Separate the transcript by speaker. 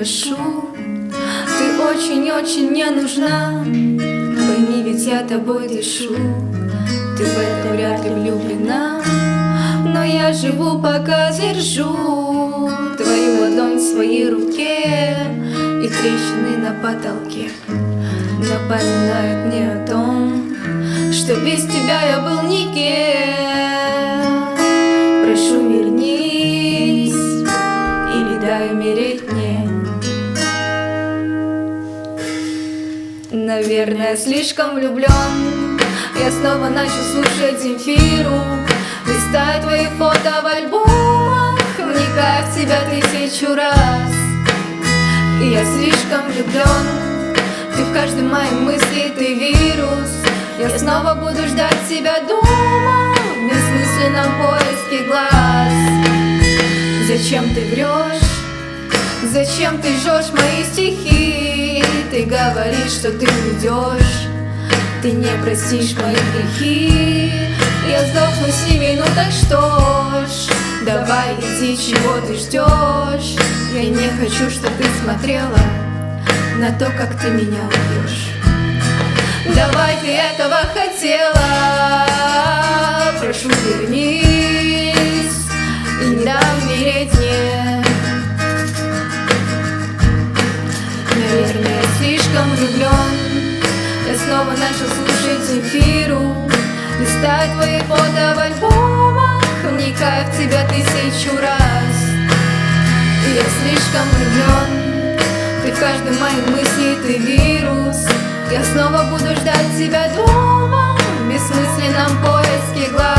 Speaker 1: прошу, ты очень-очень мне нужна. Пойми, ведь я тобой дышу, ты в это вряд ли влюблена. Но я живу, пока держу твою ладонь в своей руке, и трещины на потолке напоминают мне о том, что без тебя я был никем. Прошу, вернись или дай умереть мне. Наверное, слишком влюблен, я снова начал слушать Земфиру, листаю твои фото в альбомах, вникая в тебя 1000 раз. И я слишком влюблен, ты в каждой моей мысли, ты вирус. Я снова буду ждать тебя дома в бессмысленном поиске глаз. Зачем ты врешь? Зачем ты жжешь мои стихи? Ты говоришь, что ты уйдешь, ты не простишь мои грехи. Я сдохну с ними, ну так что ж, давай иди, чего ты ждешь. Я не хочу, чтобы ты смотрела на то, как ты меня убьешь. Давай, ты этого хотела, прошу, вернись и не дам умереть мне. Наверное, я слишком влюблен, я снова начал слушать Земфиру, листаю твои фото в альбомах, вникая в тебя 1000 раз. И я слишком влюблен, ты в каждой моей мысли, ты вирус. Я снова буду ждать тебя дома в бессмысленном поиске глаз.